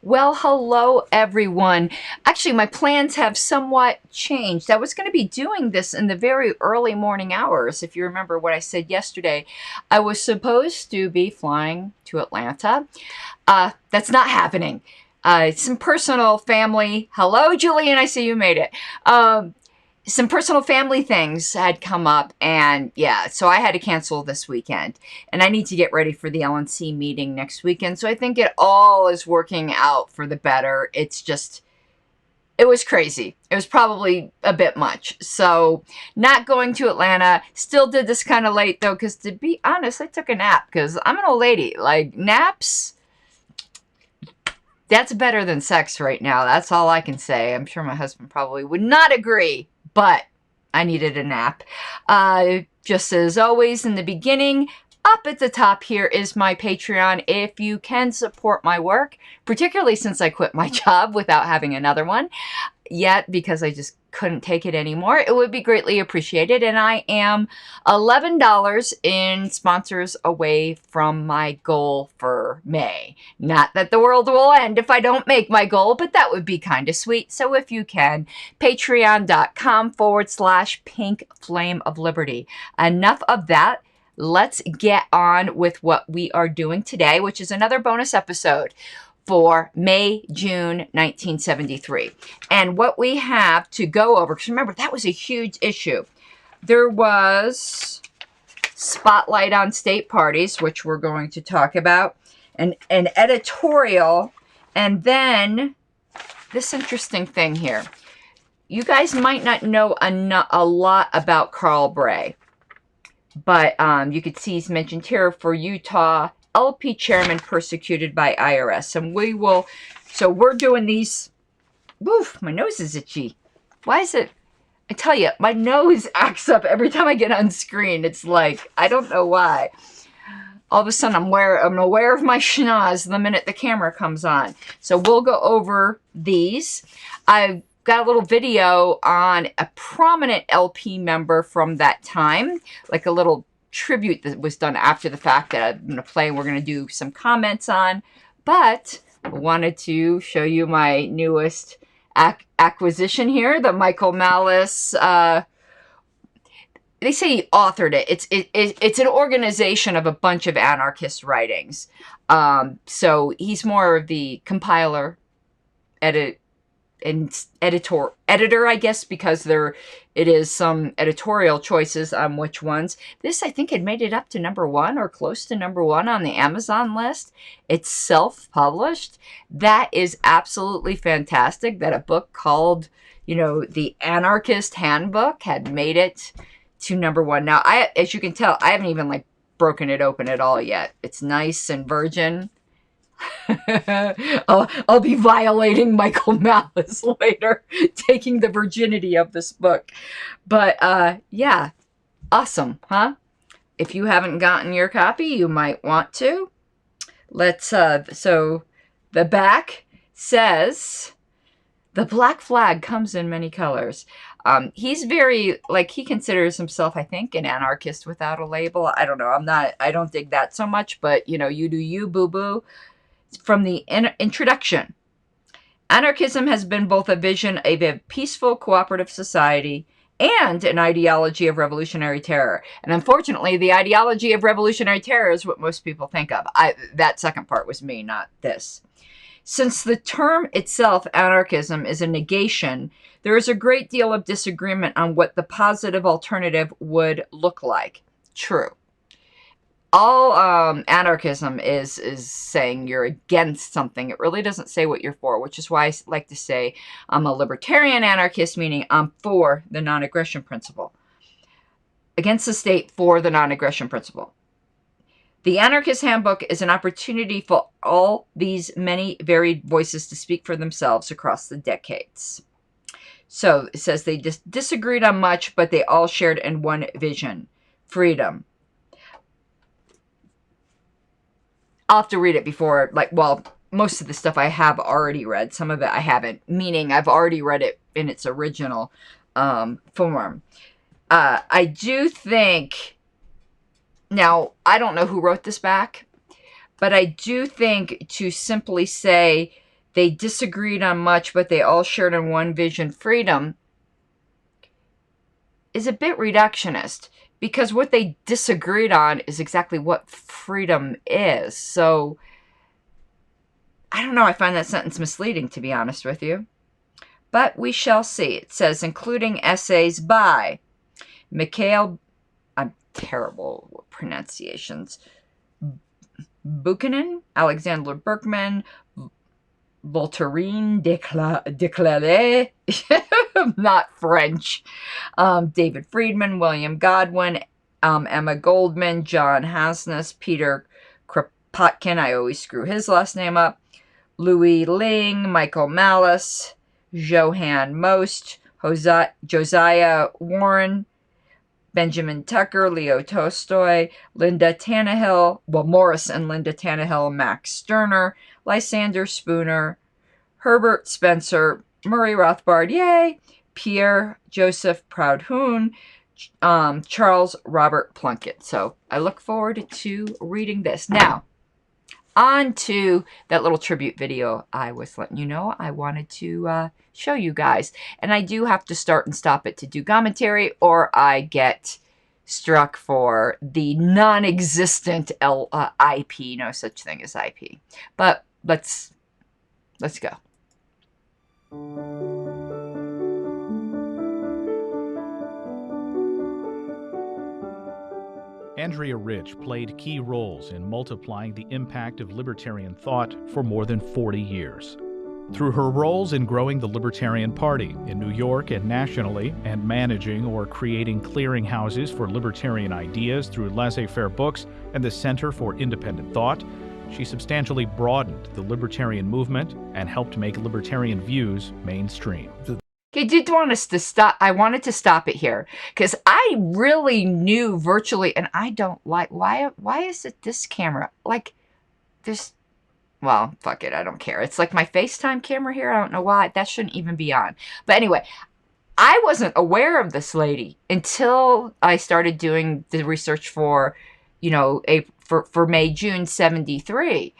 Well, hello everyone. Actually, my plans have somewhat changed. I was going to be doing this in the very early morning hours. If you remember what I said yesterday, I was supposed to be flying to Atlanta. That's not happening. Some personal family. Hello, Julian. I see you made it. Some personal family things had come up, and yeah, so I had to cancel this weekend, and I need to get ready for the LNC meeting next weekend. So I think it all is working out for the better. It's just, it was crazy. It was probably a bit much. So not going to Atlanta. Still did this kind of late though, because to be honest, I took a nap because I'm an old lady. Like, naps, that's better than sex right now. That's all I can say. I'm sure my husband probably would not agree, but I needed a nap. Just as always in the beginning, up at the top here is my Patreon. If you can support my work, particularly since I quit my job without having another one yet because I just couldn't take it anymore, it would be greatly appreciated. And I am $11 in sponsors away from my goal for May. Not that the world will end if I don't make my goal, but that would be kind of sweet. So if you can, patreon.com/Pink Flame of Liberty. Enough of that. Let's get on with what we are doing today, which is another bonus episode for May, June 1973. And what we have to go over, because remember, that was a huge issue. There was Spotlight on State Parties, which we're going to talk about, an editorial, and then this interesting thing here. You guys might not know a lot about Carl Bray, but you could see he's mentioned here for Utah LP chairman persecuted by IRS. And we will, so we're doing these. Woof, my nose is itchy. Why is it? I tell you, my nose acts up every time I get on screen. It's like, I don't know why. All of a sudden, I'm aware of my schnoz the minute the camera comes on. So we'll go over these. I've got a little video on a prominent LP member from that time, like a little tribute that was done after the fact that I'm going to play and we're going to do some comments on. But I wanted to show you my newest acquisition here, the Michael Mallis. They say he authored it. It's an organization of a bunch of anarchist writings. So he's more of the compiler, editor, I guess, because it is some editorial choices on which ones. This, I think, had made it up to #1 or close to #1 on the Amazon list. It's self-published. That is absolutely fantastic that a book called, the Anarchist Handbook had made it to #1. Now, as you can tell, I haven't even broken it open at all yet. It's nice and virgin. I'll be violating Michael Mallis later, taking the virginity of this book. But yeah, awesome, huh? If you haven't gotten your copy, you might want to. Let's so the back says, "The black flag comes in many colors." He's very, he considers himself, I think, an anarchist without a label. I don't know. I don't dig that so much, but you do you, boo-boo. From the introduction, anarchism has been both a vision of a peaceful, cooperative society and an ideology of revolutionary terror. And unfortunately, the ideology of revolutionary terror is what most people think of. That second part was me, not this. Since the term itself, anarchism, is a negation, there is a great deal of disagreement on what the positive alternative would look like. True. All anarchism is saying you're against something. It really doesn't say what you're for, which is why I like to say I'm a libertarian anarchist, meaning I'm for the non-aggression principle. Against the state, for the non-aggression principle. The Anarchist Handbook is an opportunity for all these many varied voices to speak for themselves across the decades. So it says they just disagreed on much, but they all shared in one vision: freedom. I'll have to read it before, most of the stuff I have already read. Some of it I haven't, meaning I've already read it in its original form. I do think, now, I don't know who wrote this back, but I do think to simply say They disagreed on much, but they all shared in one vision, freedom, is a bit reductionist, because what they disagreed on is exactly what freedom is. So, I don't know, I find that sentence misleading, to be honest with you. But we shall see. It says, including essays by Mikhail, I'm terrible with pronunciations, Buchanan, Alexander Berkman, Voltairine de Cleyre, not French, David Friedman, William Godwin, Emma Goldman, John Hasnas, Peter Kropotkin, I always screw his last name up, Louis Ling, Michael Mallis, Johann Most, Josiah Warren, Benjamin Tucker, Leo Tolstoy, Linda Tannehill, Morris and Linda Tannehill, Max Stirner, Lysander Spooner, Herbert Spencer, Murray Rothbard, yay, Pierre Joseph Proudhon, Charles Robert Plunkett. So I look forward to reading this. Now, on to that little tribute video I was letting you know I wanted to show you guys. And I do have to start and stop it to do commentary, or I get struck for the non-existent IP. No such thing as IP. But let's go. Andrea Rich played key roles in multiplying the impact of libertarian thought for more than 40 years. Through her roles in growing the Libertarian Party in New York and nationally, and managing or creating clearinghouses for libertarian ideas through laissez-faire books and the Center for Independent Thought, she substantially broadened the libertarian movement and helped make libertarian views mainstream. Okay, did want us to stop. I wanted to stop it here because I really knew virtually, and I don't like, why is it this camera? Like, there's, well, fuck it, I don't care. It's like my FaceTime camera here. I don't know why. That shouldn't even be on. But anyway, I wasn't aware of this lady until I started doing the research for, you know, for May, June 73.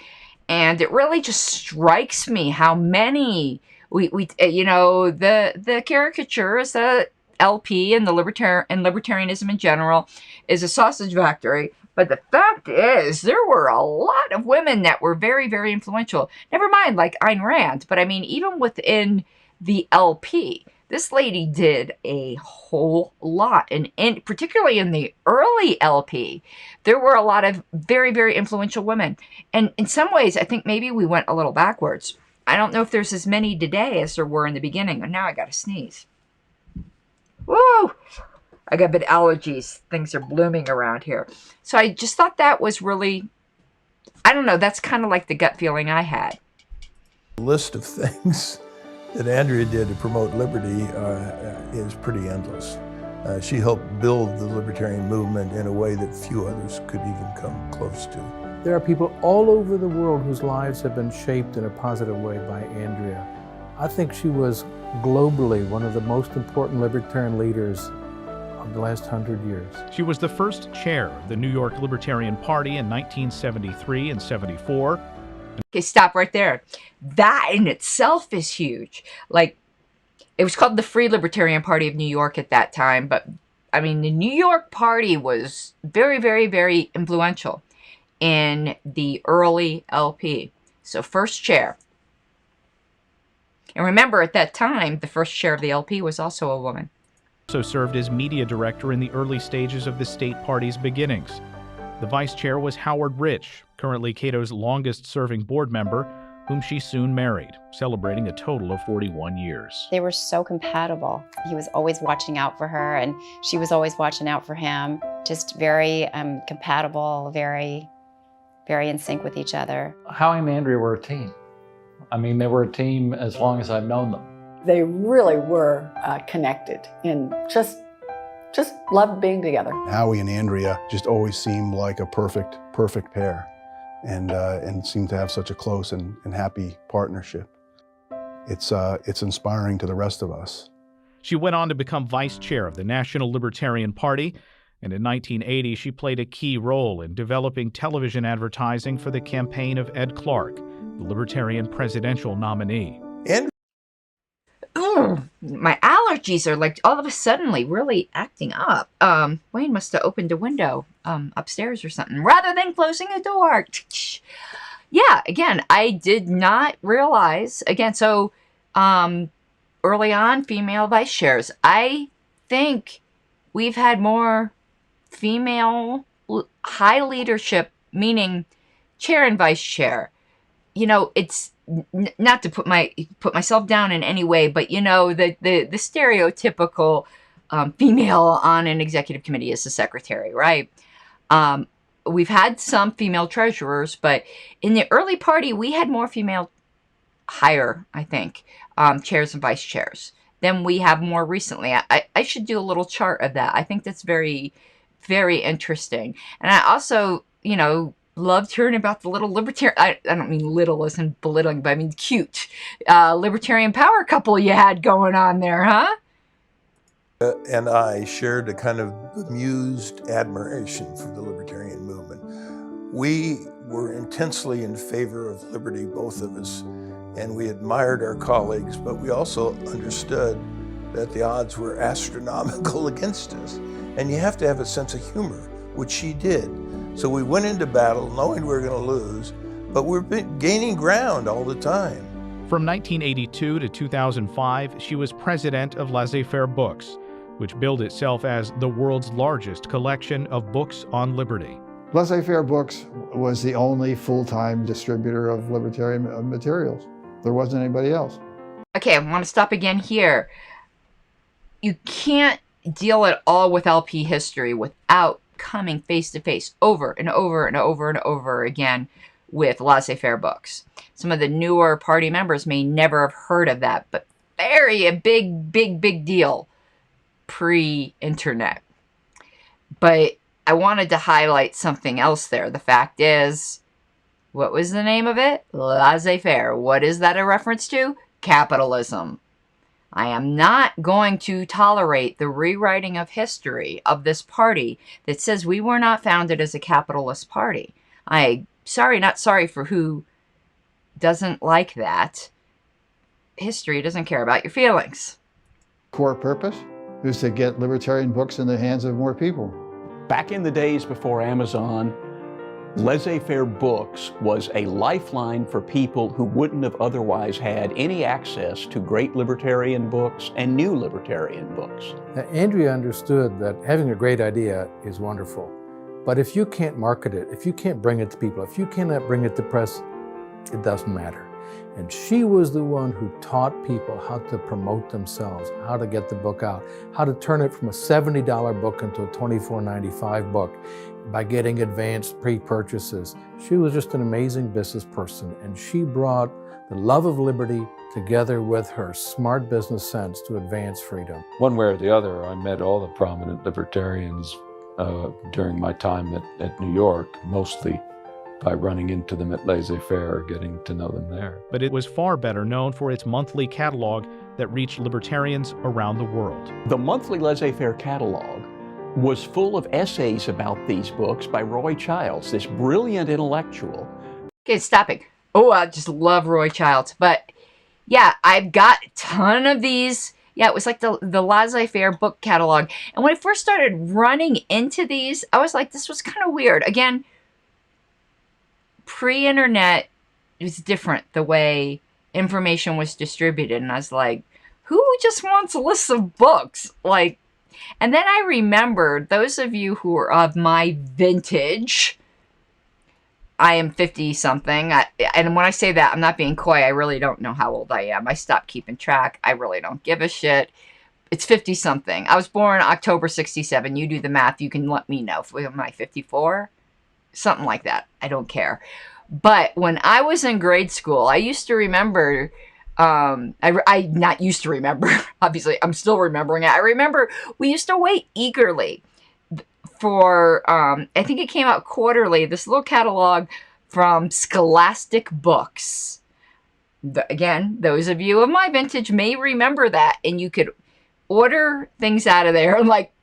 And it really just strikes me how many, you know, the caricatures, the LP and the libertarianism in general is a sausage factory. But the fact is, there were a lot of women that were very, very influential. Never mind, like Ayn Rand. But I mean, even within the LP, this lady did a whole lot. And particularly in the early LP, there were a lot of very, very influential women. And in some ways, I think maybe we went a little backwards. I don't know if there's as many today as there were in the beginning. And now I got to sneeze. Woo! I got a bit of allergies. Things are blooming around here. So I just thought that was really, I don't know, that's kind of like the gut feeling I had. The list of things that Andrea did to promote liberty is pretty endless. She helped build the libertarian movement in a way that few others could even come close to. There are people all over the world whose lives have been shaped in a positive way by Andrea. I think she was globally one of the most important libertarian leaders of the last 100 years. She was the first chair of the New York Libertarian Party in 1973 and 74. Okay, stop right there. That in itself is huge. Like, it was called the Free Libertarian Party of New York at that time, but I mean, the New York Party was very, very, very influential in the early LP. So first chair. And remember, at that time, the first chair of the LP was also a woman. Also served as media director in the early stages of the state party's beginnings. The vice chair was Howard Rich, currently Cato's longest-serving board member, whom she soon married, celebrating a total of 41 years. They were so compatible. He was always watching out for her, and she was always watching out for him. Just very compatible, very, very in sync with each other. Howie and Andrea were a team. I mean, they were a team as long as I've known them. They really were connected and just loved being together. Howie and Andrea just always seemed like a perfect pair, and seemed to have such a close and happy partnership. It's inspiring to the rest of us. She went on to become vice chair of the National Libertarian Party, and in 1980 she played a key role in developing television advertising for the campaign of Ed Clark, the Libertarian presidential nominee. Andrew Oh, my allergies are like all of a sudden really acting up. Wayne must have opened a window upstairs or something rather than closing a door. Yeah, again, I did not realize. Again, so early on, female vice chairs. I think we've had more female high leadership, meaning chair and vice chair. You know, it's not to put myself down in any way, but you know, the stereotypical female on an executive committee is the secretary, right? We've had some female treasurers, but in the early party, we had more female higher, I think, chairs and vice chairs than we have more recently. I should do a little chart of that. I think that's very, very interesting. And I also, you know, loved hearing about the little libertarian, I don't mean little as in belittling, but I mean cute, libertarian power couple you had going on there, huh? and I shared a kind of bemused admiration for the libertarian movement. We were intensely in favor of liberty, both of us, and we admired our colleagues, but we also understood that the odds were astronomical against us. And you have to have a sense of humor, which she did. So we went into battle knowing we were going to lose, but we're gaining ground all the time. From 1982 to 2005, she was president of Laissez-Faire Books, which billed itself as the world's largest collection of books on liberty. Laissez-Faire Books was the only full-time distributor of libertarian materials. There wasn't anybody else. Okay, I want to stop again here. You can't deal at all with LP history without coming face to face over and over and over and over again with Laissez-Faire Books. Some of the newer party members may never have heard of that, but a big deal pre-internet. But I wanted to highlight something else there. The fact is, what was the name of it? Laissez-faire. What is that a reference to? Capitalism. I am not going to tolerate the rewriting of history of this party that says we were not founded as a capitalist party. Sorry, not sorry for who doesn't like that. History doesn't care about your feelings. Core purpose is to get libertarian books in the hands of more people. Back in the days before Amazon, Laissez-Faire Books was a lifeline for people who wouldn't have otherwise had any access to great libertarian books and new libertarian books. Now, Andrea understood that having a great idea is wonderful, but if you can't market it, if you can't bring it to people, if you cannot bring it to press, it doesn't matter. And she was the one who taught people how to promote themselves, how to get the book out, how to turn it from a $70 book into a $24.95 book by getting advanced pre-purchases. She was just an amazing business person, and she brought the love of liberty together with her smart business sense to advance freedom. One way or the other, I met all the prominent libertarians during my time at New York, mostly by running into them at Laissez-Faire, getting to know them there. But it was far better known for its monthly catalog that reached libertarians around the world. The monthly Laissez-Faire catalog was full of essays about these books by Roy Childs, this brilliant intellectual. Okay, stopping. Oh, I just love Roy Childs. But yeah, I've got a ton of these. Yeah, it was like the Laissez-Faire book catalog. And when I first started running into these, I was like, this was kind of weird. Again, pre-internet, it was different the way information was distributed. And I was like, who just wants lists of books? Like, and then I remembered, those of you who are of my vintage, I am 50-something. And when I say that, I'm not being coy. I really don't know how old I am. I stopped keeping track. I really don't give a shit. It's 50-something. I was born October 67. You do the math. You can let me know. Am I 54? Something like that. I don't care. But when I was in grade school, I used to remember... I not used to remember, obviously, I'm still remembering it. I remember we used to wait eagerly for, I think it came out quarterly, this little catalog from Scholastic Books. Again, those of you of my vintage may remember that, and you could order things out of there, and like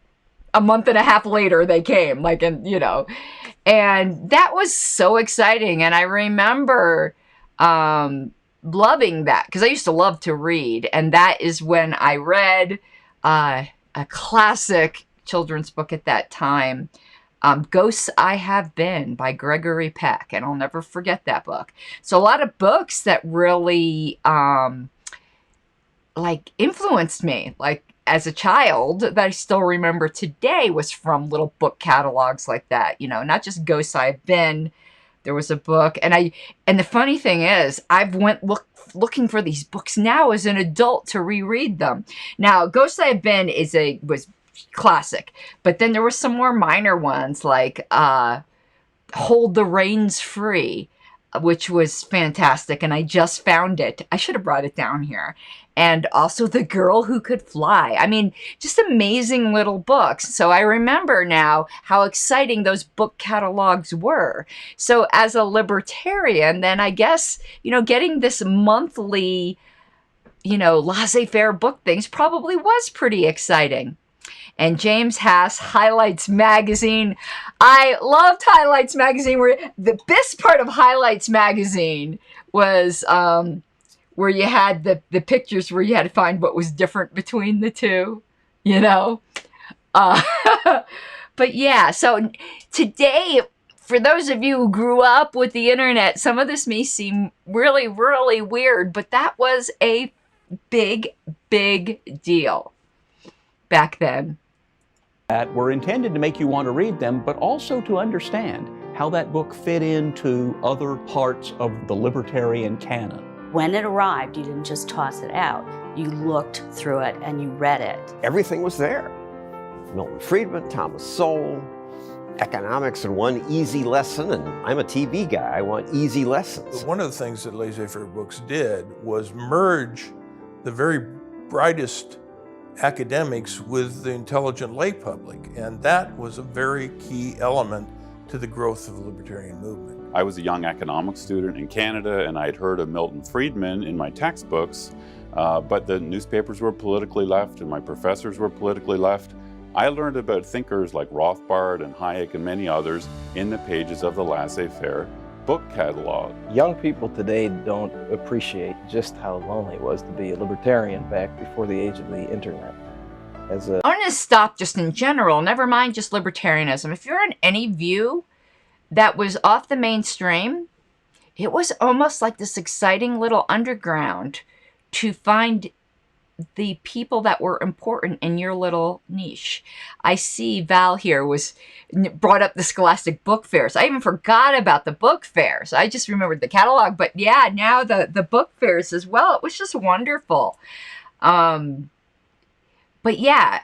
a month and a half later they came, and that was so exciting. And I remember loving that, because I used to love to read, and that is when I read a classic children's book at that time, Ghosts I Have Been by Gregory Peck, and I'll never forget that book. So a lot of books that really like influenced me, like as a child, that I still remember today, was from little book catalogs like that. You know, not just Ghosts I've Been. There was a book, and the funny thing is, I've went looking for these books now as an adult to reread them. Now, Ghosts I Have Been was classic, but then there were some more minor ones like Hold the Reins Free, which was fantastic, and I just found it. I should have brought it down here. And also The Girl Who Could Fly. I mean, just amazing little books. So I remember now how exciting those book catalogs were. So as a libertarian, then I guess, you know, getting this monthly, you know, laissez-faire book things probably was pretty exciting. And James Haas, Highlights Magazine. I loved Highlights Magazine. Where the best part of Highlights Magazine was where you had the pictures where you had to find what was different between the two, you know? But yeah, so today, for those of you who grew up with the internet, some of this may seem really, really weird, but that was a big, big deal back then. That were intended to make you want to read them, but also to understand how that book fit into other parts of the libertarian canon. When it arrived, you didn't just toss it out. You looked through it and you read it. Everything was there. Milton Friedman, Thomas Sowell, economics in one easy lesson, and I'm a TV guy, I want easy lessons. One of the things that laissez-faire books did was merge the very brightest academics with the intelligent lay public, and that was a very key element to the growth of the libertarian movement. I was a young economics student in Canada, and I'd heard of Milton Friedman in my textbooks, but the newspapers were politically left and my professors were politically left. I learned about thinkers like Rothbard and Hayek and many others in the pages of the laissez-faire book catalog. Young people today don't appreciate just how lonely it was to be a libertarian back before the age of the internet. I want to stop just in general, never mind just libertarianism. If you're in any view that was off the mainstream, it was almost like this exciting little underground to find the people that were important in your little niche. I see Val here brought up the Scholastic book fairs. I even forgot about the book fairs. I just remembered the catalog, but yeah, now the book fairs as well. It was just wonderful. But yeah,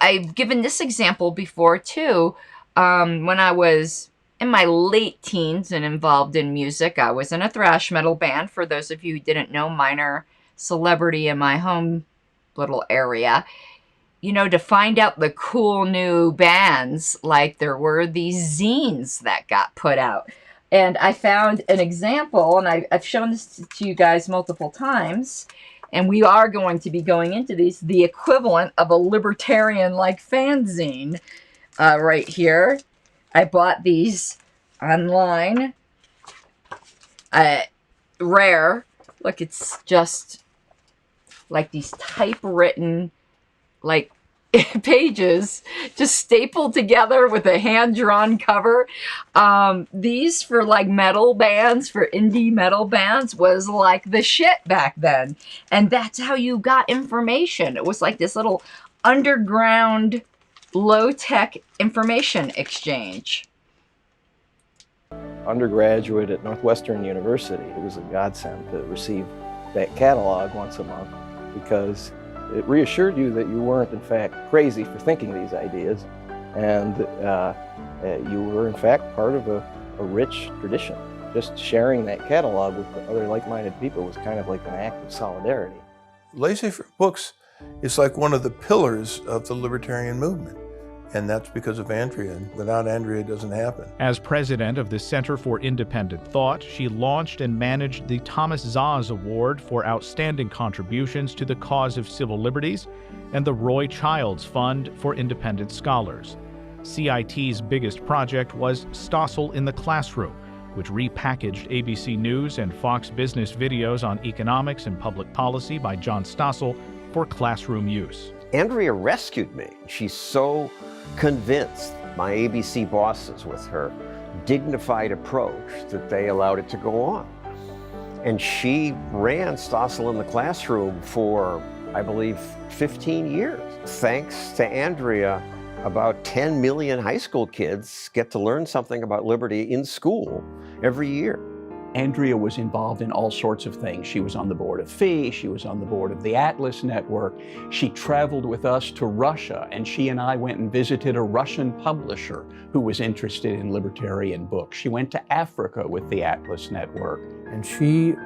I've given this example before too. When I was in my late teens and involved in music, I was in a thrash metal band. For those of you who didn't know, minor celebrity in my home little area. You know, to find out the cool new bands, like there were these zines that got put out. And I found an example, and I've shown this to you guys multiple times, and we are going to be going into these, the equivalent of a libertarian-like fanzine right here. I bought these online. Rare. Look, it's just like these typewritten, like, pages just stapled together with a hand-drawn cover. These for like metal bands, for indie metal bands, was like the shit back then. And that's how you got information. It was like this little underground, low-tech information exchange. Undergraduate at Northwestern University, it was a godsend to receive that catalog once a month, because it reassured you that you weren't in fact crazy for thinking these ideas, and you were in fact part of a rich tradition. Just sharing that catalog with other like-minded people was kind of like an act of solidarity. Laissez-faire books is like one of the pillars of the libertarian movement. And that's because of Andrea, and without Andrea it doesn't happen. As president of the Center for Independent Thought, she launched and managed the Thomas Szasz Award for outstanding contributions to the cause of civil liberties and the Roy Childs Fund for Independent Scholars. CIT's biggest project was Stossel in the Classroom, which repackaged ABC News and Fox Business videos on economics and public policy by John Stossel for classroom use. Andrea rescued me. She's so convinced, my ABC bosses, with her dignified approach, that they allowed it to go on. And she ran Stossel in the Classroom for, I believe, 15 years. Thanks to Andrea, about 10 million high school kids get to learn something about liberty in school every year. Andrea was involved in all sorts of things. She was on the board of FEE, she was on the board of the Atlas Network. She traveled with us to Russia, and she and I went and visited a Russian publisher who was interested in libertarian books. She went to Africa with the Atlas Network. And she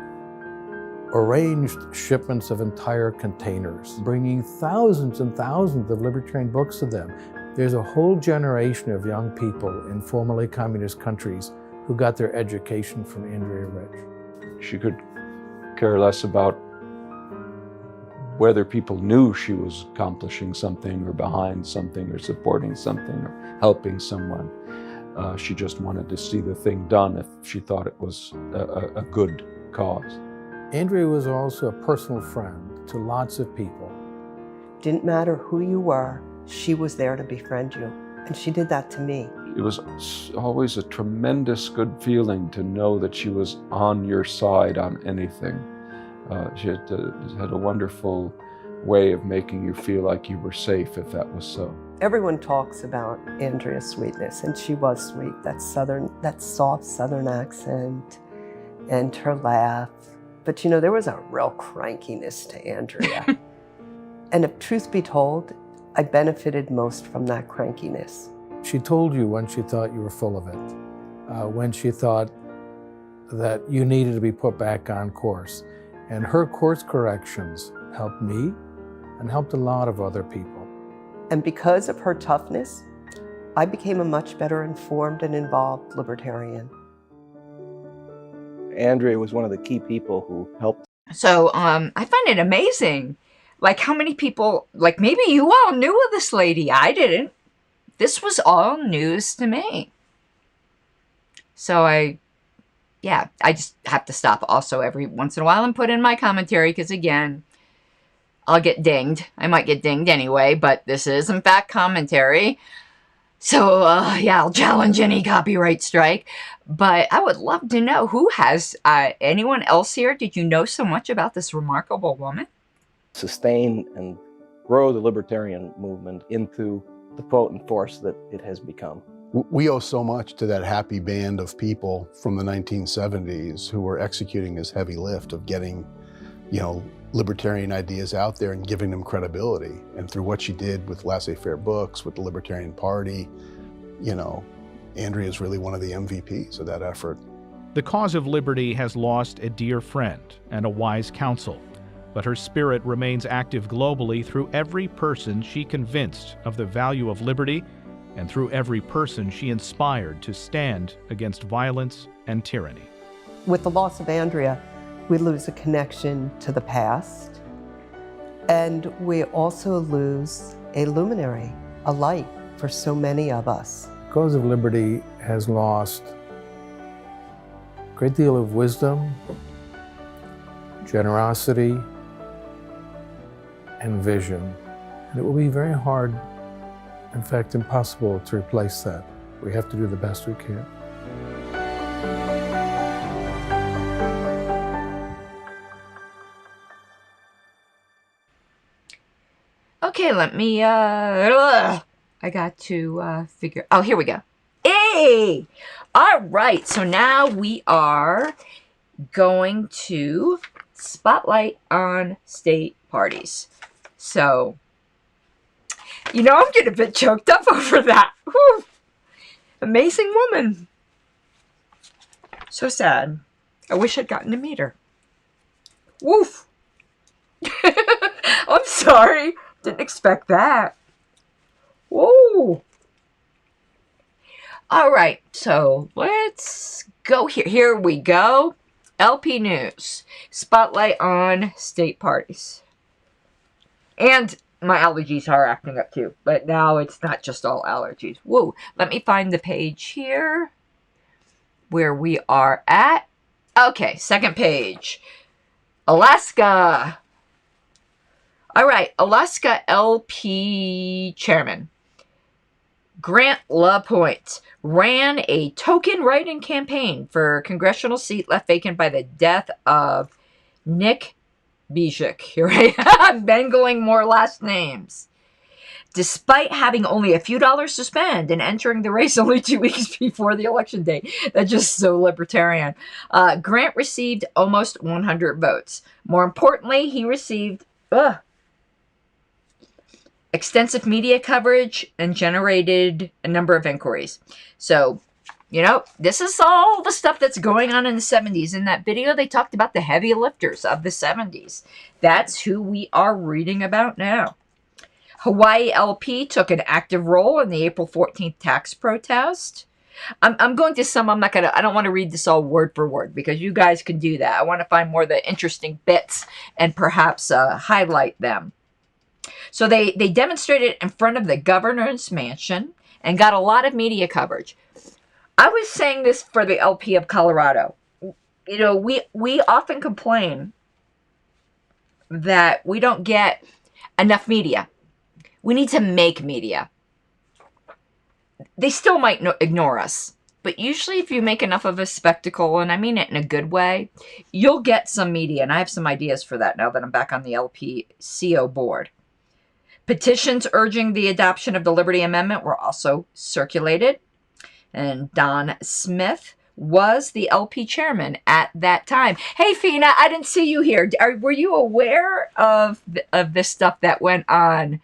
arranged shipments of entire containers, bringing thousands and thousands of libertarian books to them. There's a whole generation of young people in formerly communist countries who got their education from Andrea Rich. She could care less about whether people knew she was accomplishing something or behind something or supporting something or helping someone. She just wanted to see the thing done if she thought it was a good cause. Andrea was also a personal friend to lots of people. Didn't matter who you were, she was there to befriend you. And she did that to me. It was always a tremendous good feeling to know that she was on your side on anything. She had a wonderful way of making you feel like you were safe if that was so. Everyone talks about Andrea's sweetness, and she was sweet. That soft Southern accent and her laugh. But you know, there was a real crankiness to Andrea. And if truth be told, I benefited most from that crankiness. She told you when she thought you were full of it, when she thought that you needed to be put back on course. And her course corrections helped me and helped a lot of other people. And because of her toughness, I became a much better informed and involved libertarian. Andrea was one of the key people who helped. So I find it amazing, like how many people, like maybe you all knew of this lady. I didn't. This was all news to me. So I just have to stop also every once in a while and put in my commentary because, again, I'll get dinged. I might get dinged anyway, but this is, in fact, commentary. So, I'll challenge any copyright strike. But I would love to know who has, anyone else here, did you know so much about this remarkable woman? Sustain and grow the libertarian movement into the potent force that it has become. We owe so much to that happy band of people from the 1970s who were executing this heavy lift of getting, libertarian ideas out there and giving them credibility. And through what she did with laissez-faire books, with the Libertarian Party, Andrea is really one of the MVPs of that effort. The cause of liberty has lost a dear friend and a wise counsel, but her spirit remains active globally through every person she convinced of the value of liberty and through every person she inspired to stand against violence and tyranny. With the loss of Andrea, we lose a connection to the past, and we also lose a luminary, a light for so many of us. The cause of liberty has lost a great deal of wisdom, generosity, and vision. And it will be very hard, in fact impossible, to replace that. We have to do the best we can. Okay, let me, I got to figure, oh, here we go. Hey! All right, so now we are going to spotlight on state parties. So, I'm getting a bit choked up over that. Whew. Amazing woman. So sad. I wish I'd gotten to meet her. Woof. I'm sorry. Didn't expect that. Whoa. All right, so let's go here. Here we go. LP News. Spotlight on state parties. And my allergies are acting up too. But now it's not just all allergies. Whoa. Let me find the page here. where we are at. Okay, second page. Alaska. All right, Alaska LP chairman Grant LaPointe ran a token write-in campaign for a congressional seat left vacant by the death of Nick Bijak. Here I'm mangling more last names. Despite having only a few dollars to spend and entering the race only 2 weeks before the election day. That's just so libertarian. Grant received almost 100 votes. More importantly, he received extensive media coverage and generated a number of inquiries. So, you know, this is all the stuff that's going on in the 70s. In that video, they talked about the heavy lifters of the 70s. That's who we are reading about now. Hawaii LP took an active role in the April 14th tax protest. I'm going to some, I don't want to read this all word for word because you guys can do that. I want to find more of the interesting bits and perhaps highlight them. So they demonstrated in front of the governor's mansion and got a lot of media coverage. I was saying this for the LP of Colorado. You know, we often complain that we don't get enough media. We need to make media. They still might ignore us. But usually if you make enough of a spectacle, and I mean it in a good way, you'll get some media. And I have some ideas for that now that I'm back on the LPCO board. Petitions urging the adoption of the Liberty Amendment were also circulated. And Don Smith was the LP chairman at that time. Hey, Fina, I didn't see you here. Were you aware of this stuff that went on?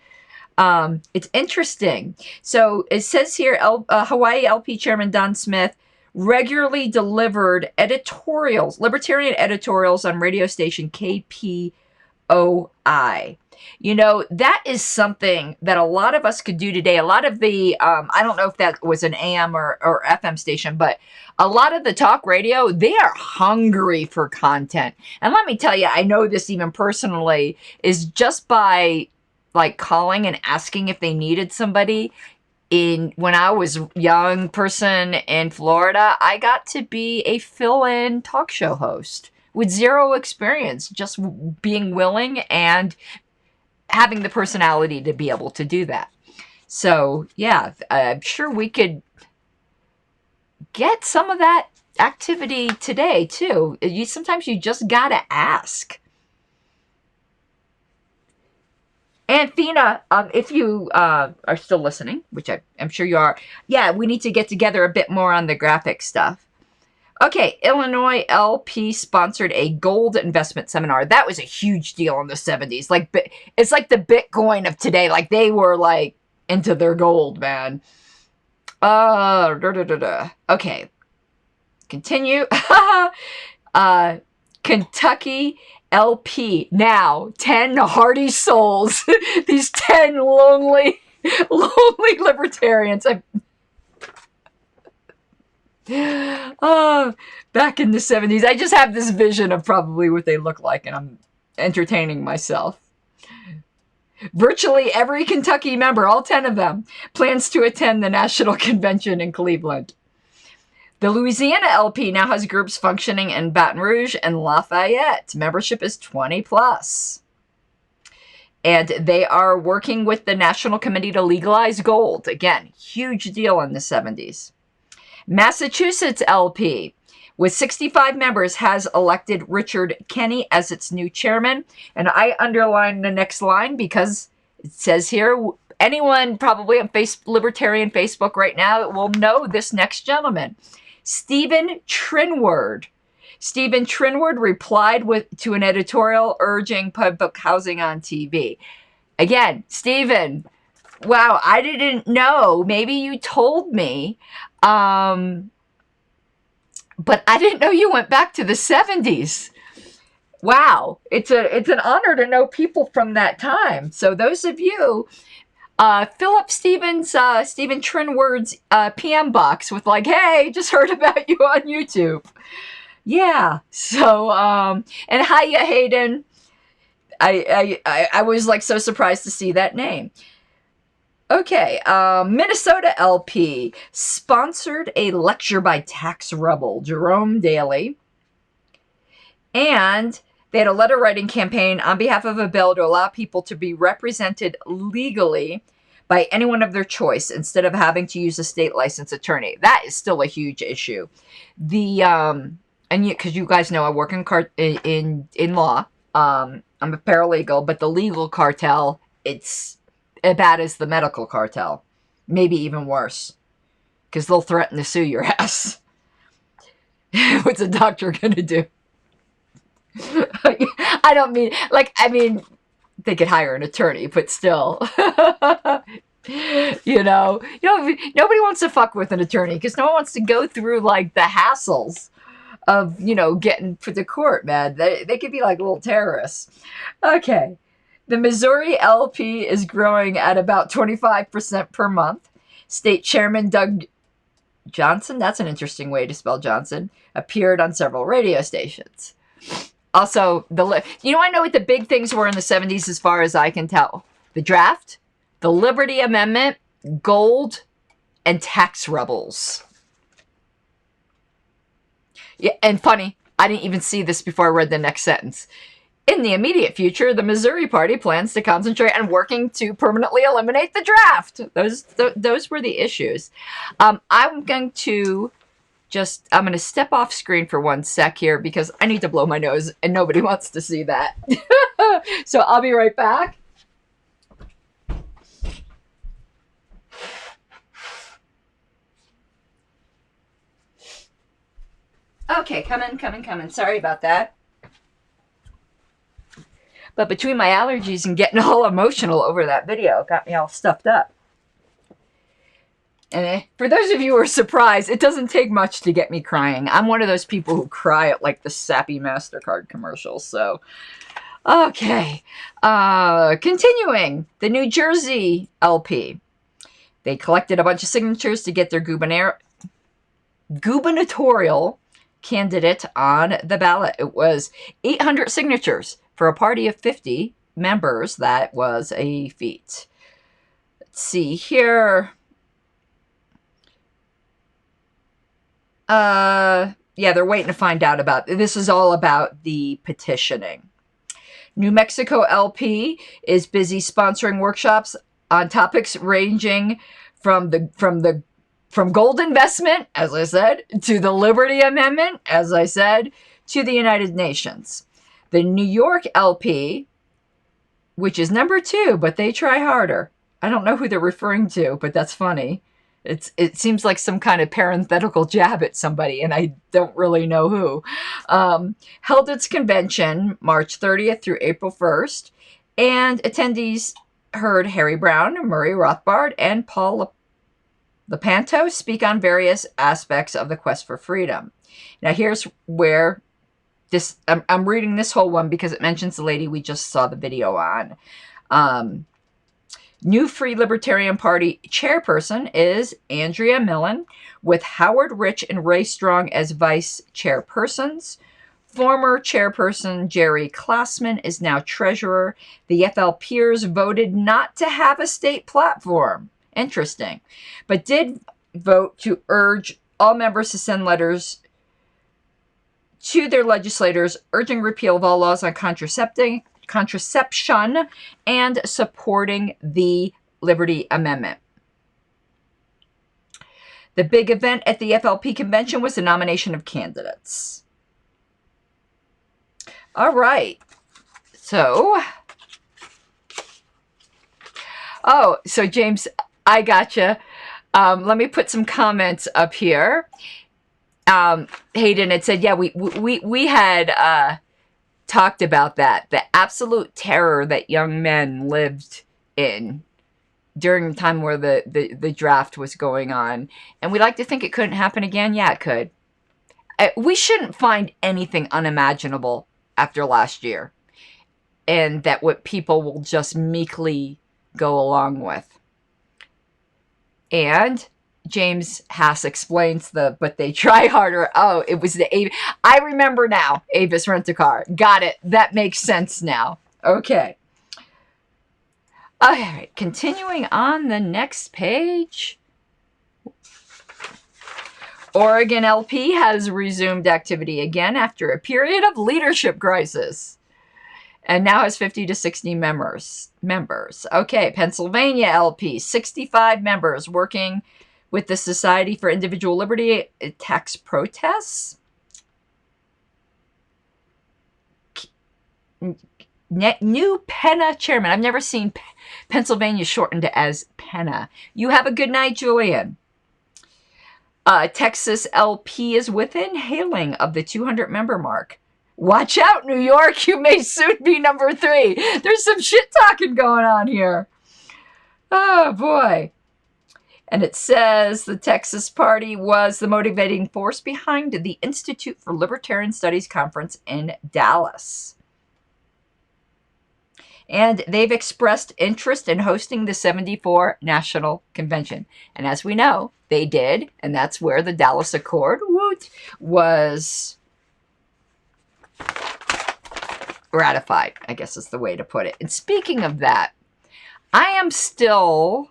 It's interesting. So it says here, Hawaii LP Chairman Don Smith regularly delivered editorials, libertarian editorials on radio station KPOI. You know, that is something that a lot of us could do today. A lot of the, I don't know if that was an AM or FM station, but a lot of the talk radio, they are hungry for content. And let me tell you, I know this even personally, is just by like calling and asking if they needed somebody. When I was a young person in Florida, I got to be a fill-in talk show host with zero experience, just being willing and having the personality to be able to do that. So yeah, I'm sure we could get some of that activity today too. Sometimes you just gotta ask. And Fina, if you are still listening, which I'm sure you are, yeah, we need to get together a bit more on the graphic stuff. Okay, Illinois LP sponsored a gold investment seminar. That was a huge deal in the 70s. Like, it's like the Bitcoin of today. Like, they were, like, into their gold, man. Okay. Continue. Kentucky LP. Now, 10 hardy souls. These 10 lonely libertarians. Back in the 70s. I just have this vision of probably what they look like, and I'm entertaining myself. Virtually every Kentucky member, all 10 of them, plans to attend the National Convention in Cleveland. The Louisiana LP now has groups functioning in Baton Rouge and Lafayette. Membership is 20 plus. And they are working with the National Committee to legalize gold. Again, huge deal in the 70s. Massachusetts LP, with 65 members, has elected Richard Kenney as its new chairman. And I underline the next line because it says here, anyone probably on Libertarian Facebook right now will know this next gentleman. Stephen Trinward. Stephen Trinward replied to an editorial urging public housing on TV. Again, Stephen, wow, I didn't know. Maybe you told me. But I didn't know you went back to the 70s. Wow. It's an honor to know people from that time. So those of you, fill up Stephen Trinward's PM box with like, hey, just heard about you on YouTube. Yeah. So, and hiya, Hayden. I was like so surprised to see that name. Okay, Minnesota LP sponsored a lecture by tax rebel Jerome Daley, and they had a letter writing campaign on behalf of a bill to allow people to be represented legally by anyone of their choice instead of having to use a state licensed attorney. That is still a huge issue. And because you guys know I work in law, I'm a paralegal, but the legal cartel, it's as bad as the medical cartel, maybe even worse, because they'll threaten to sue your ass. What's a doctor gonna do? I mean, they could hire an attorney, but still, nobody wants to fuck with an attorney because no one wants to go through like the hassles of, getting put to court, man. They could be like little terrorists. Okay. The Missouri LP is growing at about 25% per month. State Chairman Doug Johnson, that's an interesting way to spell Johnson, appeared on several radio stations. Also, I know what the big things were in the 70s as far as I can tell. The draft, the Liberty Amendment, gold, and tax rebels. Yeah, and funny, I didn't even see this before I read the next sentence. In the immediate future, the Missouri Party plans to concentrate on working to permanently eliminate the draft. Those were the issues. I'm going to step off screen for 1 sec here because I need to blow my nose and nobody wants to see that. So I'll be right back. Okay, coming. Sorry about that. But between my allergies and getting all emotional over that video, it got me all stuffed up. And for those of you who are surprised, it doesn't take much to get me crying. I'm one of those people who cry at like the sappy MasterCard commercials. So, okay. Continuing. The New Jersey LP. They collected a bunch of signatures to get their gubernatorial candidate on the ballot. It was 800 signatures. For a party of 50 members, that was a feat. Let's see here. Yeah, they're waiting to find out about... This is all about the petitioning. New Mexico LP is busy sponsoring workshops on topics ranging from gold investment, as I said, to the Liberty Amendment, as I said, to the United Nations. The New York LP, which is number 2, but they try harder. I don't know who they're referring to, but that's funny. It seems like some kind of parenthetical jab at somebody, and I don't really know who. Held its convention March 30th through April 1st, and attendees heard Harry Brown, Murray Rothbard, and Paul Lepanto speak on various aspects of the quest for freedom. Now here's where... I'm reading this whole one because it mentions the lady we just saw the video on. New Free Libertarian Party chairperson is Andrea Millen, with Howard Rich and Ray Strong as vice chairpersons. Former chairperson Jerry Klassman is now treasurer. The FLPers voted not to have a state platform. Interesting. But did vote to urge all members to send letters to their legislators urging repeal of all laws on contraception and supporting the Liberty Amendment. The big event at the FLP convention was the nomination of candidates. All right. So James, I gotcha. Let me put some comments up here. Hayden had said, yeah, we had talked about that. The absolute terror that young men lived in during the time where the draft was going on. And we like to think it couldn't happen again. Yeah, it could. We shouldn't find anything unimaginable after last year. And that what people will just meekly go along with. And James Haas explains but they try harder. Oh, it was I remember now. Avis Rent-A-Car. Got it. That makes sense now. Okay. All right, continuing on the next page. Oregon LP has resumed activity again after a period of leadership crisis and now has 50 to 60 members. Okay, Pennsylvania LP, 65 members working with the Society for Individual Liberty tax protests. New PENA chairman. I've never seen Pennsylvania shortened as PENA. You have a good night, Julian. Texas LP is within hailing of the 200 member mark. Watch out, New York. You may soon be number 3. There's some shit talking going on here. Oh, boy. And it says the Texas party was the motivating force behind the Institute for Libertarian Studies conference in Dallas. And they've expressed interest in hosting the 74 National Convention. And as we know, they did. And that's where the Dallas Accord was ratified, I guess is the way to put it. And speaking of that, I am still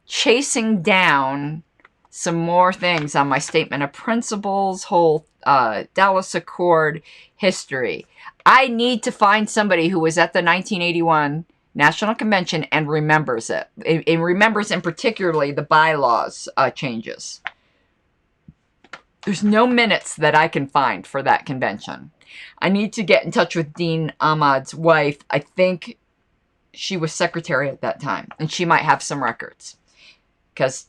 chasing down some more things on my statement of principles, whole Dallas Accord history. I need to find somebody who was at the 1981 National Convention and remembers it. It remembers in particularly the bylaws changes. There's no minutes that I can find for that convention. I need to get in touch with Dean Ahmad's wife. I think she was secretary at that time, and she might have some records. Because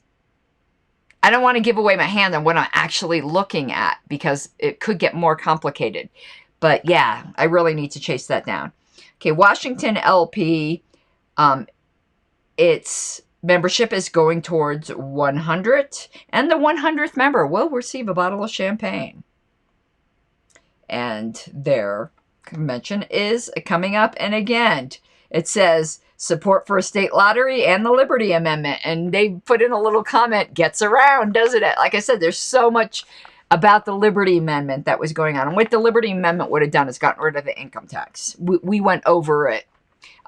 I don't want to give away my hand on what I'm actually looking at, because it could get more complicated. But yeah, I really need to chase that down. Okay, Washington LP, its membership is going towards 100, and the 100th member will receive a bottle of champagne. And their convention is coming up, and again, it says support for a state lottery and the Liberty Amendment, and they put in a little comment, gets around, doesn't it? Like I said, there's so much about the Liberty Amendment that was going on. And what the Liberty Amendment would have done is gotten rid of the income tax. We went over it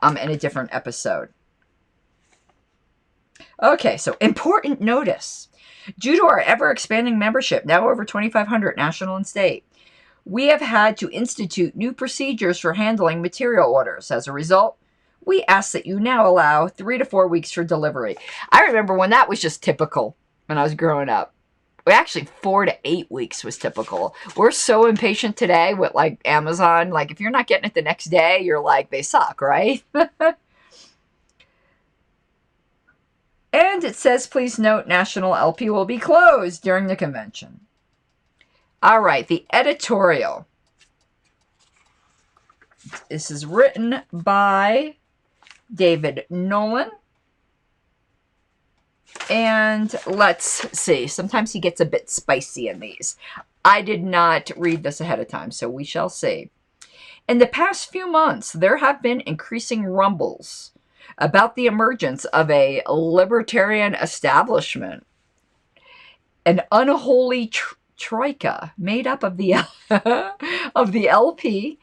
in a different episode. Okay, so important notice. Due to our ever-expanding membership, now over 2,500 national and state, we have had to institute new procedures for handling material orders. As a result, we ask that you now allow 3 to 4 weeks for delivery. I remember when that was just typical when I was growing up. Actually, 4 to 8 weeks was typical. We're so impatient today with like Amazon. Like if you're not getting it the next day, you're like, they suck, right? And it says, please note, National LP will be closed during the convention. All right, the editorial. This is written by David Nolan. And let's see. Sometimes he gets a bit spicy in these. I did not read this ahead of time, so we shall see. In the past few months, there have been increasing rumbles about the emergence of a libertarian establishment, an unholy troika made up of the of the LP,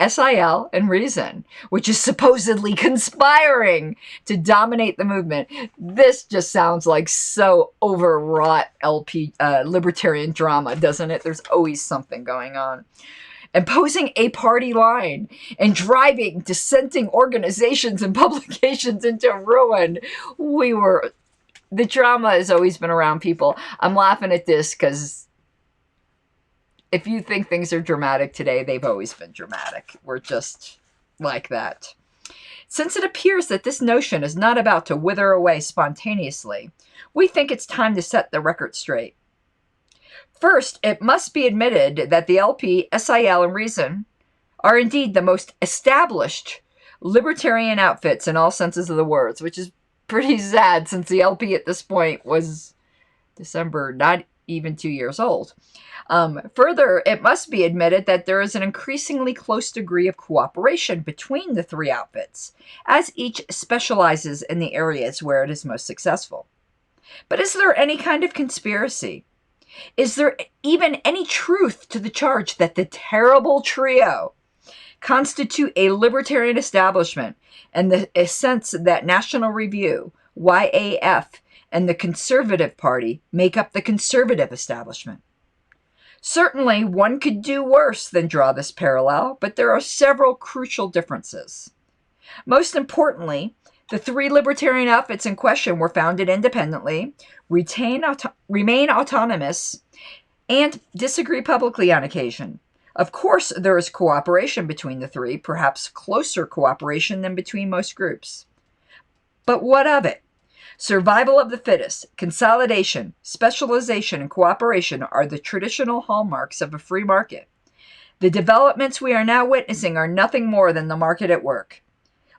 SIL, and Reason, which is supposedly conspiring to dominate the movement. This just sounds like so overwrought LP libertarian drama, doesn't it? There's always something going on. Imposing a party line and driving dissenting organizations and publications into ruin. The drama has always been around, people. I'm laughing at this because if you think things are dramatic today, they've always been dramatic. We're just like that. Since it appears that this notion is not about to wither away spontaneously, we think it's time to set the record straight. First, it must be admitted that the LP, SIL, and Reason are indeed the most established libertarian outfits in all senses of the words, which is pretty sad since the LP at this point was December, not even 2 years old. Further, it must be admitted that there is an increasingly close degree of cooperation between the three outfits, as each specializes in the areas where it is most successful. But is there any kind of conspiracy? Is there even any truth to the charge that the terrible trio constitute a libertarian establishment, and the sense that National Review, YAF, and the Conservative Party make up the conservative establishment. Certainly, one could do worse than draw this parallel, but there are several crucial differences. Most importantly, the three libertarian outfits in question were founded independently, remain autonomous, and disagree publicly on occasion. Of course, there is cooperation between the three, perhaps closer cooperation than between most groups. But what of it? Survival of the fittest, consolidation, specialization, and cooperation are the traditional hallmarks of a free market. The developments we are now witnessing are nothing more than the market at work.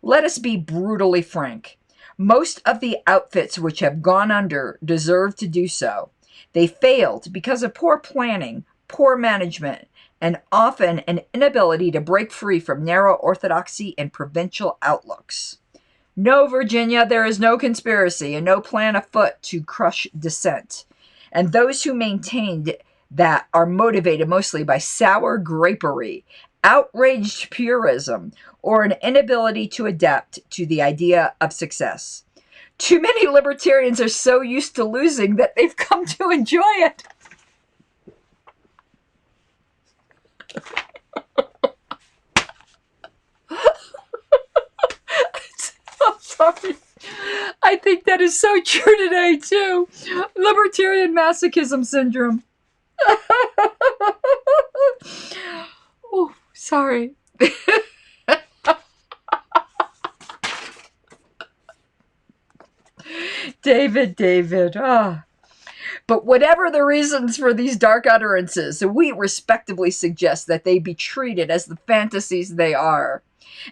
Let us be brutally frank. Most of the outfits which have gone under deserve to do so. They failed because of poor planning, poor management, and often an inability to break free from narrow orthodoxy and provincial outlooks. No, Virginia, there is no conspiracy and no plan afoot to crush dissent. And those who maintained that are motivated mostly by sour grapery, outraged purism, or an inability to adapt to the idea of success. Too many libertarians are so used to losing that they've come to enjoy it. I'm sorry. I think that is so true today, too. Libertarian masochism syndrome. Oh, sorry. David. But whatever the reasons for these dark utterances, we respectably suggest that they be treated as the fantasies they are,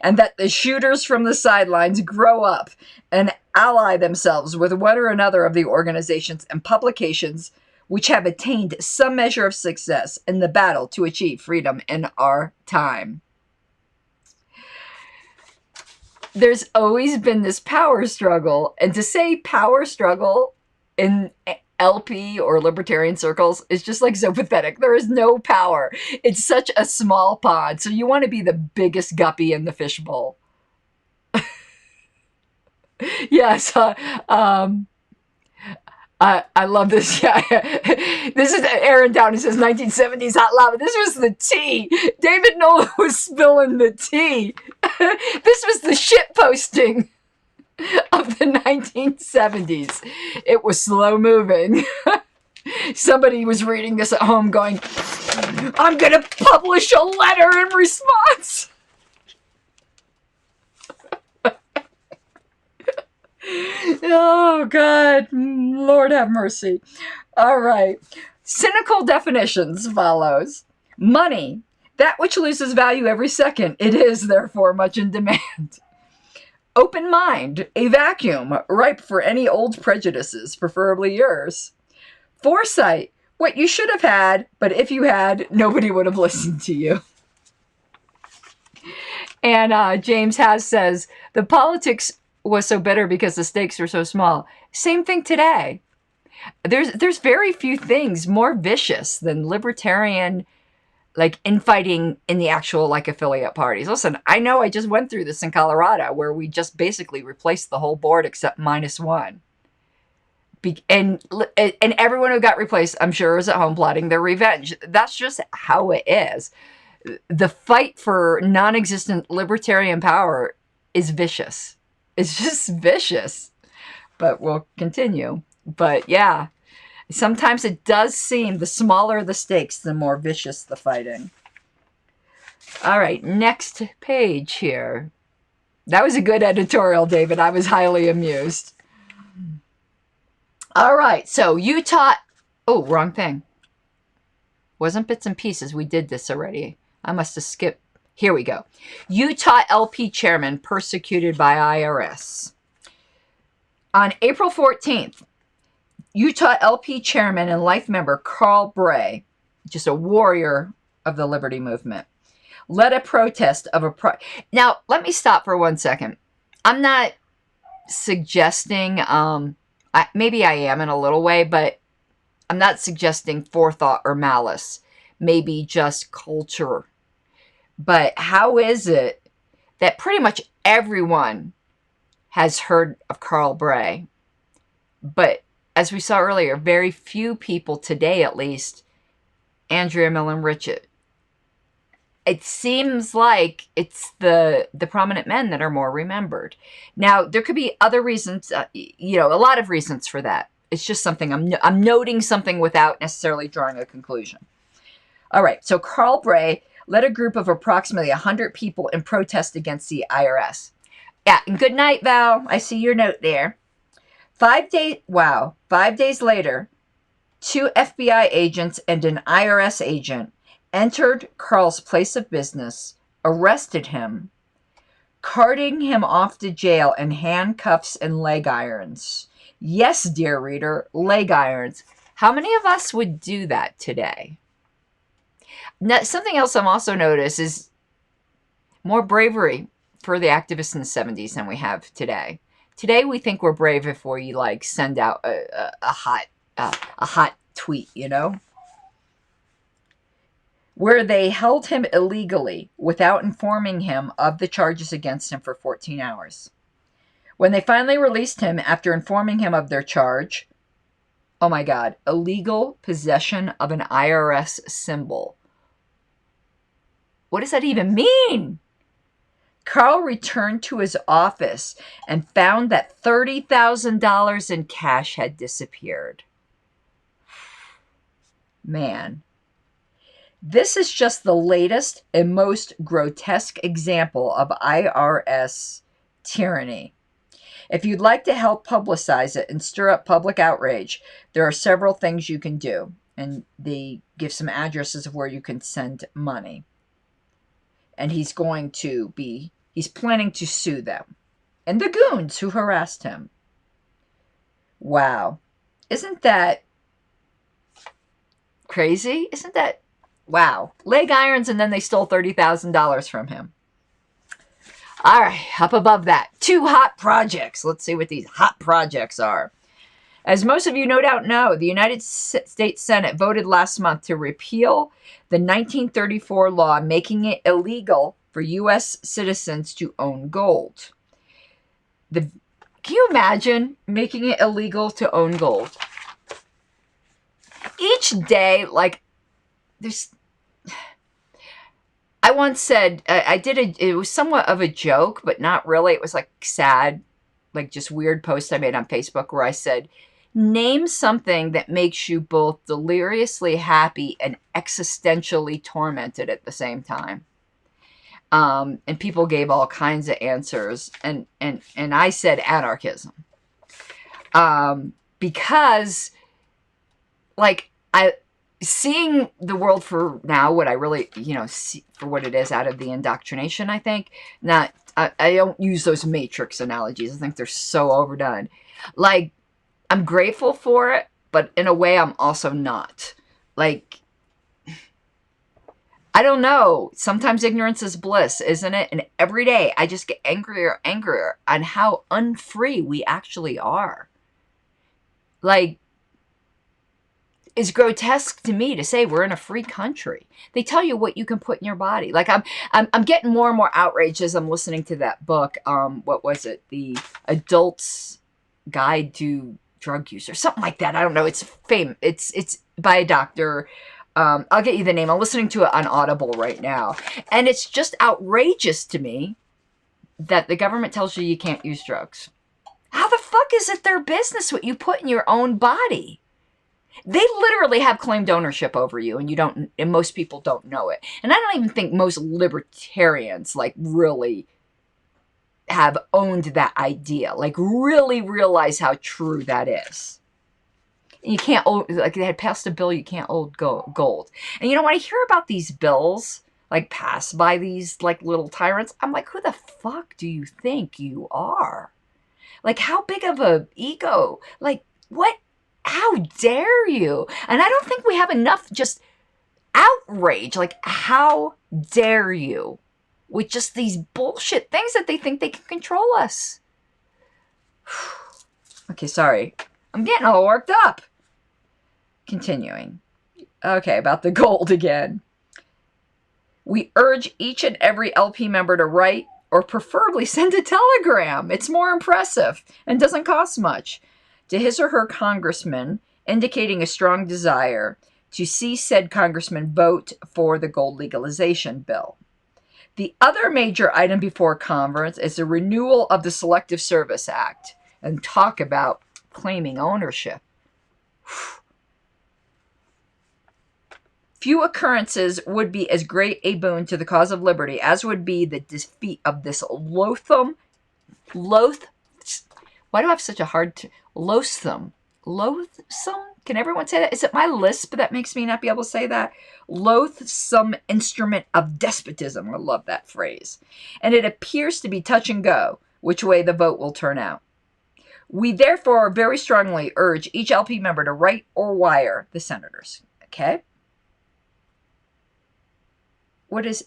and that the shooters from the sidelines grow up and ally themselves with one or another of the organizations and publications which have attained some measure of success in the battle to achieve freedom in our time. There's always been this power struggle, and to say power struggle in LP or libertarian circles is just like so pathetic. There is no power. It's such a small pond, so you want to be the biggest guppy in the fishbowl. Yes, I love this. Yeah, this is Aaron Downey says 1970s hot lava. This was the tea. David Nolan was spilling the tea. This was the shit posting of the 1970s. It was slow moving. Somebody was reading this at home going, I'm going to publish a letter in response. Oh, God. Lord have mercy. All right. Cynical definitions follows. Money, that which loses value every second. It is, therefore, much in demand. Open mind, a vacuum, ripe for any old prejudices, preferably yours. Foresight, what you should have had, but if you had, nobody would have listened to you. And James Haas says, the politics was so bitter because the stakes were so small. Same thing today. There's very few things more vicious than libertarian like infighting in the actual like affiliate parties. Listen, I know I just went through this in Colorado where we just basically replaced the whole board except -1. And everyone who got replaced, I'm sure, is at home plotting their revenge. That's just how it is. The fight for non-existent libertarian power is vicious. It's just vicious. But we'll continue. But yeah, sometimes it does seem the smaller the stakes, the more vicious the fighting. All right, next page here. That was a good editorial, David. I was highly amused. All right, so Utah... Oh, wrong thing. Wasn't bits and pieces. We did this already. I must have skipped. Here we go. Utah LP chairman persecuted by IRS. On April 14th, Utah LP chairman and life member Carl Bray, just a warrior of the liberty movement, led a protest of a... Now, let me stop for 1 second. I'm not suggesting... maybe I am in a little way, but I'm not suggesting forethought or malice. Maybe just culture. But how is it that pretty much everyone has heard of Carl Bray, but as we saw earlier, very few people today, at least, Andrea Mellon Richet. It seems like it's the prominent men that are more remembered. Now, there could be other reasons, a lot of reasons for that. It's just something I'm noting something without necessarily drawing a conclusion. All right, so Carl Bray led a group of approximately 100 people in protest against the IRS. Yeah, and good night, Val. I see your note there. 5 days later, 2 FBI agents and an IRS agent entered Carl's place of business, arrested him, carting him off to jail in handcuffs and leg irons. Yes, dear reader, leg irons. How many of us would do that today? Now, something else I'm also noticed is more bravery for the activists in the 70s than we have today. Today, we think we're brave if we send out a hot tweet, where they held him illegally without informing him of the charges against him for 14 hours. When they finally released him after informing him of their charge, oh my God, illegal possession of an IRS symbol. What does that even mean? Carl returned to his office and found that $30,000 in cash had disappeared. Man. This is just the latest and most grotesque example of IRS tyranny. If you'd like to help publicize it and stir up public outrage, there are several things you can do. And they give some addresses of where you can send money. And he's planning to sue them. And the goons who harassed him. Wow. Isn't that crazy? Isn't that... Wow. Leg irons, and then they stole $30,000 from him. All right, up above that, 2 hot projects. Let's see what these hot projects are. As most of you no doubt know, the United States Senate voted last month to repeal the 1934 law making it illegal for U.S. citizens to own gold. Can you imagine making it illegal to own gold? Each day, I once said, it was somewhat of a joke, but not really. It was sad, just weird post I made on Facebook where I said, name something that makes you both deliriously happy and existentially tormented at the same time. And people gave all kinds of answers. And I said anarchism. Because, seeing the world for now, what I really, see for what it is out of the indoctrination, I think. I don't use those Matrix analogies. I think they're so overdone. I'm grateful for it, but in a way I'm also not. I don't know. Sometimes ignorance is bliss, isn't it? And every day I just get angrier and angrier on how unfree we actually are. It's grotesque to me to say we're in a free country. They tell you what you can put in your body. I'm getting more and more outraged as I'm listening to that book. What was it? The Adult's Guide to Drug Use or something like that. I don't know. It's famous. It's by a doctor. I'll get you the name. I'm listening to it on Audible right now. And it's just outrageous to me that the government tells you can't use drugs. How the fuck is it their business what you put in your own body? They literally have claimed ownership over you, and most people don't know it. And I don't even think most libertarians really have owned that idea, really realize how true that is. And you can't own, they had passed a bill, you can't own gold. And when I hear about these bills, passed by these little tyrants, I'm like, who the fuck do you think you are? How big of a ego? What? How dare you? And I don't think we have enough just outrage. How dare you? With just these bullshit things that they think they can control us. Okay, sorry. I'm getting all worked up. Continuing. Okay, about the gold again. We urge each and every LP member to write or preferably send a telegram. It's more impressive and doesn't cost much to his or her congressman, indicating a strong desire to see said congressman vote for the gold legalization bill. The other major item before conference is the renewal of the Selective Service Act. And talk about claiming ownership. Few occurrences would be as great a boon to the cause of liberty as would be the defeat of this loathsome, why do I have such a hard loathsome? Can everyone say that? Is it my lisp that makes me not be able to say that? Loathsome instrument of despotism. I love that phrase. And it appears to be touch and go which way the vote will turn out. We therefore very strongly urge each LP member to write or wire the senators. Okay? What is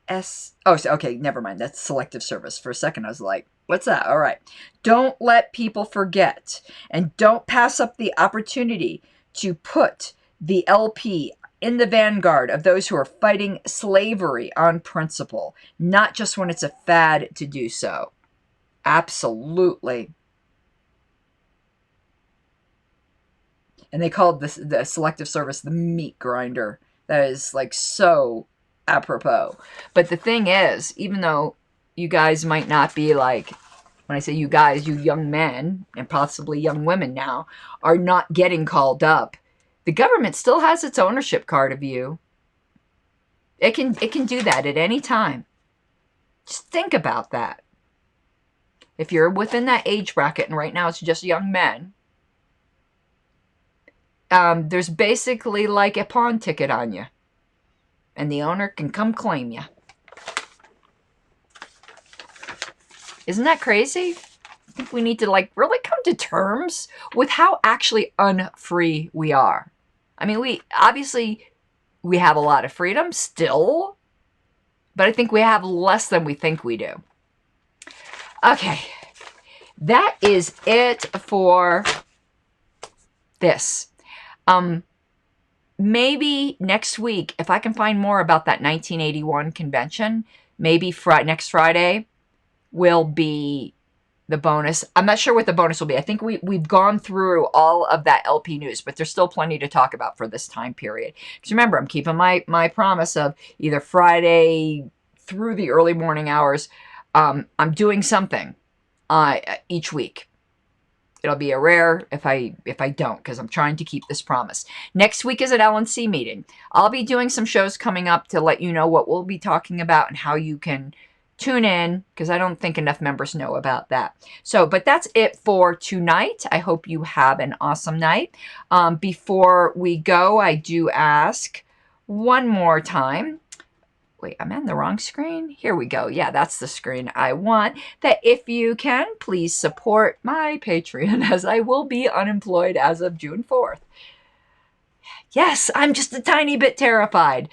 S? Oh, okay, never mind. That's selective service. For a second, I was like, what's that? All right. Don't let people forget, and don't pass up the opportunity to put the LP in the vanguard of those who are fighting slavery on principle, not just when it's a fad to do so. Absolutely. And they called this, the selective service, the meat grinder. That is like so apropos. But the thing is, even though you guys might not be like, when I say you guys, you young men and possibly young women now are not getting called up, the government still has its ownership card of you. It can do that at any time. Just think about that. If you're within that age bracket, and right now it's just young men, there's basically like a pawn ticket on you. And the owner can come claim you. Isn't that crazy? I think we need to like really come to terms with how actually unfree we are. I mean, we have a lot of freedom still, but I think we have less than we think we do. Okay, that is it for this. Maybe next week, if I can find more about that 1981 convention, maybe next Friday will be the bonus. I'm not sure what the bonus will be. I think we've gone through all of that LP news, but there's still plenty to talk about for this time period. Because remember, I'm keeping my promise of either Friday through the early morning hours. I'm doing something each week. It'll be a rare if I don't, because I'm trying to keep this promise. Next week is an LNC meeting. I'll be doing some shows coming up to let you know what we'll be talking about and how you can tune in, because I don't think enough members know about that. So, but that's it for tonight. I hope you have an awesome night. Before we go, I do ask one more time. Wait, I'm on the wrong screen. Here we go. Yeah, that's the screen I want. That if you can, please support my Patreon, as I will be unemployed as of June 4th. Yes, I'm just a tiny bit terrified.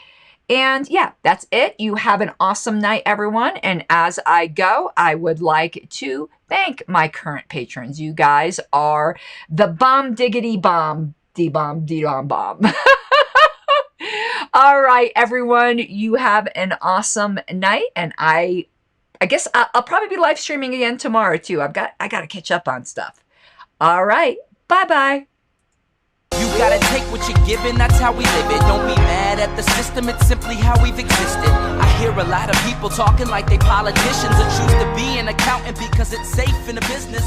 And yeah, that's it. You have an awesome night, everyone. And as I go, I would like to thank my current patrons. You guys are the bomb diggity bomb, de-bomb, de-bomb bomb. All right, everyone, you have an awesome night, and I guess I'll probably be live streaming again tomorrow too. I got to catch up on stuff. All right, bye-bye. You gotta take what you're given, that's how we live it. Don't be mad at the system, it's simply how we've existed. I hear a lot of people talking like they politicians and choose to be an accountant because it's safe in the business.